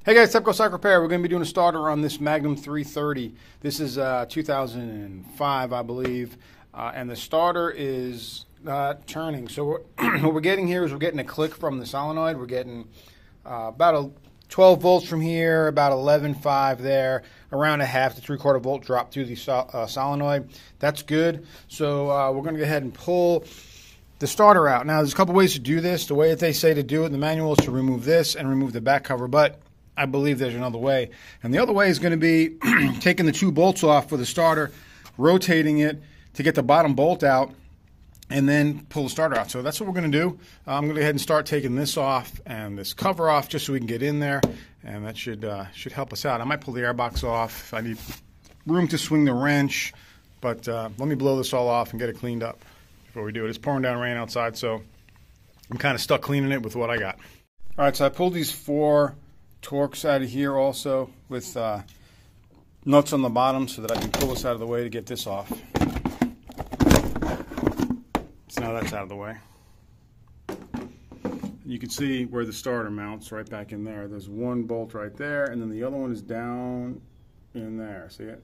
Hey guys, Tepcocyclerepair. We're going to be doing a starter on this Magnum 330. This is 2005, I believe, and the starter is not turning. So what we're getting here is we're getting a click from the solenoid. We're getting about 12 volts from here, about 11.5 there, around a half to 3/4 volt drop through the solenoid. That's good. So we're going to go ahead and pull the starter out. Now, there's a couple ways to do this. The way that they say to do it in the manual is to remove this and remove the back cover, but I believe there's another way. And the other way is going to be taking the two bolts off for the starter, rotating it to get the bottom bolt out, and then pull the starter out. So that's what we're going to do. I'm going to go ahead and start taking this off and this cover off just so we can get in there, and that should help us out. I might pull the airbox off if I need room to swing the wrench, but let me blow this all off and get it cleaned up before we do it. It's pouring down rain outside, so I'm kind of stuck cleaning it with what I got. All right, so I pulled these 4 Torx out of here also with nuts on the bottom so that I can pull this out of the way to get this off. So now that's out of the way. You can see where the starter mounts right back in there. There's one bolt right there, and then the other one is down in there. See it?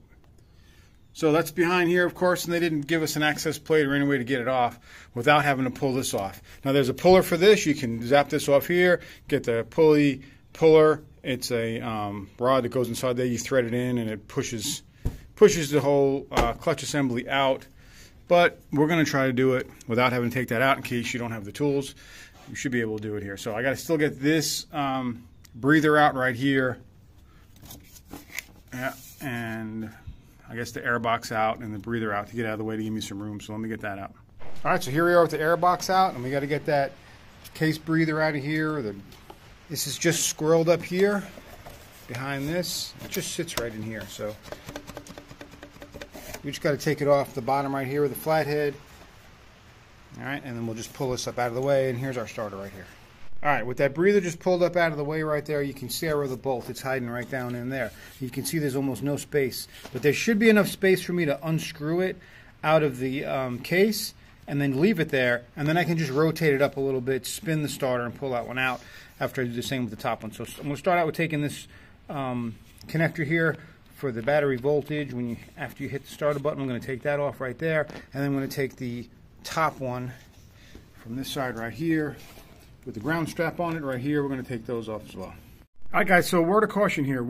So that's behind here, of course, and they didn't give us an access plate or any way to get it off without having to pull this off. Now there's a puller for this. You can zap this off here, get the puller. It's a rod that goes inside there. You thread it in, and it pushes the whole clutch assembly out. But we're going to try to do it without having to take that out in case you don't have the tools. You should be able to do it here. So I got to still get this breather out right here. Yeah, and I guess the air box out and the breather out to get out of the way to give me some room. So let me get that out. All right, so here we are with the air box out, and we got to get that case breather out of here. This is just squirreled up here behind this. It just sits right in here. So we just got to take it off the bottom right here with the flathead. All right, and then we'll just pull this up out of the way, and here's our starter right here. All right, with that breather just pulled up out of the way right there, you can see where the bolt, it's hiding right down in there. You can see there's almost no space, but there should be enough space for me to unscrew it out of the case and then leave it there, and then I can just rotate it up a little bit, spin the starter, and pull that one out after I do the same with the top one. So I'm going to start out with taking this connector here for the battery voltage. After you hit the starter button, I'm going to take that off right there, and then I'm going to take the top one from this side right here with the ground strap on it right here. We're going to take those off as well. All right, guys, so a word of caution here.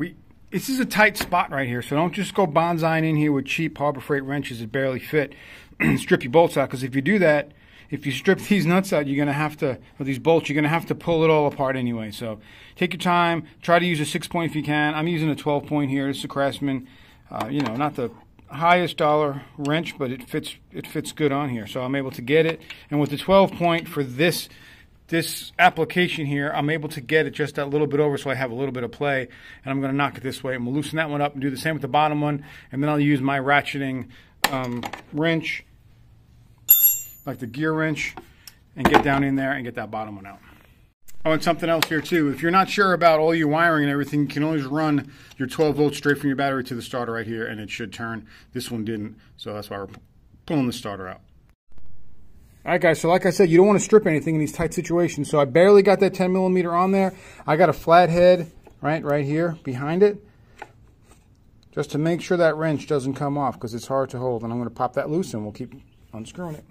This is a tight spot right here, so don't just go bonsaiing in here with cheap Harbor Freight wrenches that barely fit and strip your bolts out, because if you do that, if you strip these nuts out, you're going to have to, or these bolts, you're going to have to pull it all apart anyway. So take your time. Try to use a 6-point if you can. I'm using a 12-point here. It's a Craftsman. Not the highest dollar wrench, but it fits good on here. So I'm able to get it. And with the 12-point for this application here, I'm able to get it just that little bit over so I have a little bit of play. And I'm going to knock it this way. And we'll loosen that one up and do the same with the bottom one. And then I'll use my ratcheting wrench, like the gear wrench, and get down in there and get that bottom one out. Oh, and something else here too. If you're not sure about all your wiring and everything, you can always run your 12 volts straight from your battery to the starter right here, and it should turn. This one didn't, so that's why we're pulling the starter out. All right, guys, so like I said, you don't want to strip anything in these tight situations. So I barely got that 10 millimeter on there. I got a flathead right here behind it, just to make sure that wrench doesn't come off, because it's hard to hold. And I'm going to pop that loose, and we'll keep unscrewing it.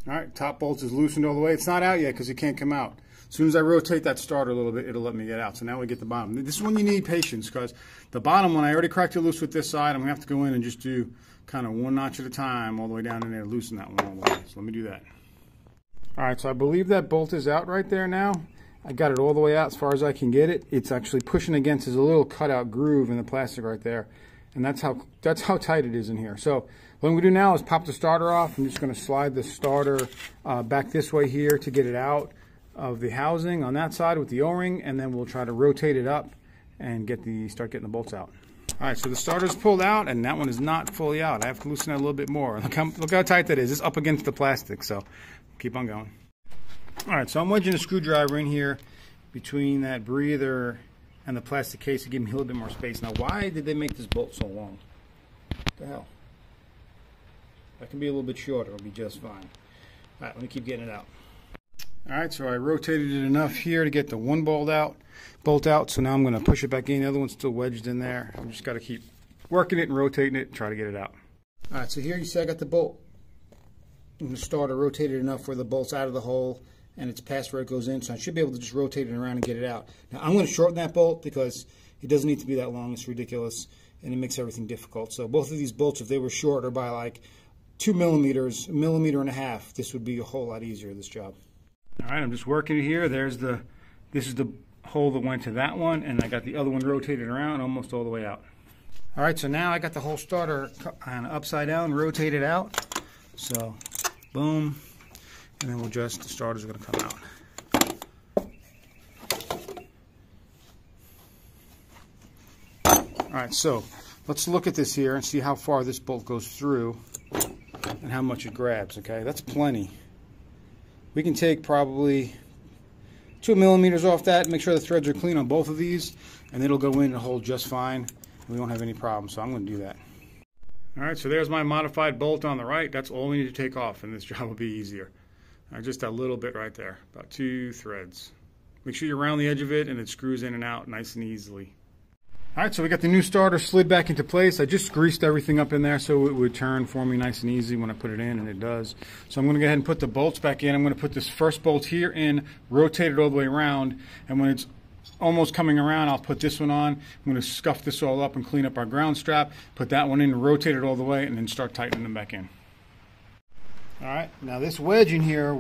All right, top bolt is loosened all the way. It's not out yet because it can't come out. As soon as I rotate that starter a little bit, it'll let me get out. So now we get the bottom. This is when you need patience, because the bottom one, I already cracked it loose with this side. I'm going to have to go in and just do kind of one notch at a time all the way down in there to loosen that one all the way. So let me do that. All right, so I believe that bolt is out right there now. I got it all the way out as far as I can get it. It's actually pushing against, there's a little cutout groove in the plastic right there. And that's how tight it is in here. So what I'm going to do now is pop the starter off. I'm just going to slide the starter back this way here to get it out of the housing on that side with the O-ring, and then we'll try to rotate it up and start getting the bolts out. All right, so the starter's pulled out, and that one is not fully out. I have to loosen it a little bit more. Look how tight that is. It's up against the plastic, so keep on going. All right, so I'm wedging a screwdriver in here between that breather and the plastic case to give me a little bit more space. Now, why did they make this bolt so long? What the hell? That can be a little bit shorter. It'll be just fine. All right, let me keep getting it out. All right, so I rotated it enough here to get the one bolt out. So now I'm going to push it back in. The other one's still wedged in there. I've just got to keep working it and rotating it and try to get it out. All right, so here you see I got the bolt. I'm going to start to rotate it enough where the bolt's out of the hole and it's past where it goes in, so I should be able to just rotate it around and get it out. Now I'm going to shorten that bolt because it doesn't need to be that long. It's ridiculous and it makes everything difficult. So both of these bolts, if they were shorter by like 2 millimeters, 1.5 millimeters, this would be a whole lot easier, this job. All right, I'm just working it here. This is the hole that went to that one, and I got the other one rotated around almost all the way out. All right, so now I got the whole starter kind of upside down, rotated out. So, boom, and then the starter's gonna come out. All right, so let's look at this here and see how far this bolt goes through and how much it grabs, okay? That's plenty. We can take probably 2 millimeters off that, make sure the threads are clean on both of these, and it'll go in and hold just fine. We won't have any problems, so I'm going to do that. All right, so there's my modified bolt on the right. That's all we need to take off, and this job will be easier. Just a little bit right there, about 2 threads. Make sure you're around the edge of it and it screws in and out nice and easily. All right, so we got the new starter slid back into place. I just greased everything up in there so it would turn for me nice and easy when I put it in, and it does. So I'm going to go ahead and put the bolts back in. I'm going to put this first bolt here in, rotate it all the way around, and when it's almost coming around, I'll put this one on. I'm going to scuff this all up and clean up our ground strap, put that one in, rotate it all the way, and then start tightening them back in. All right, now this wedge in here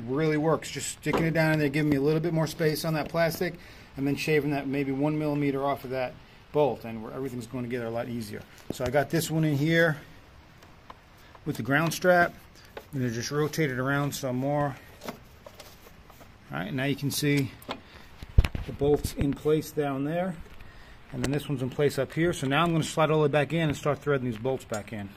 really works. Just sticking it down in there, giving me a little bit more space on that plastic, and then shaving that maybe 1 millimeter off of that bolt, and everything's going together a lot easier. So I got this one in here with the ground strap. I'm going to just rotate it around some more. All right, now you can see the bolt's in place down there, and then this one's in place up here. So now I'm going to slide all the way back in and start threading these bolts back in.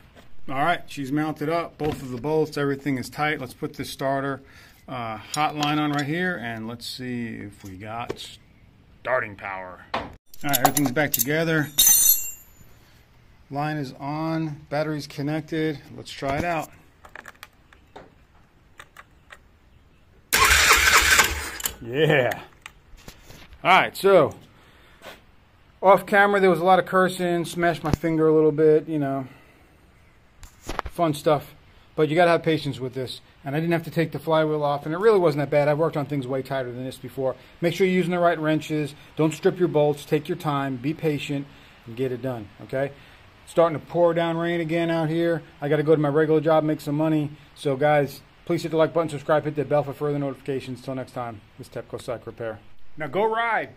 All right, she's mounted up, both of the bolts, everything is tight. Let's put this starter hot line on right here, and let's see if we got starting power. All right, everything's back together. Line is on, battery's connected. Let's try it out. Yeah. All right, so off camera there was a lot of cursing, smashed my finger a little bit, you know, fun stuff. But you gotta have patience with this. And I didn't have to take the flywheel off, and it really wasn't that bad. I've worked on things way tighter than this before. Make sure you're using the right wrenches. Don't strip your bolts. Take your time. Be patient and get it done, okay? It's starting to pour down rain again out here. I got to go to my regular job, make some money. So, guys, please hit the like button, subscribe, hit that bell for further notifications. Till next time, this is Tepcocyclerepair. Now go ride.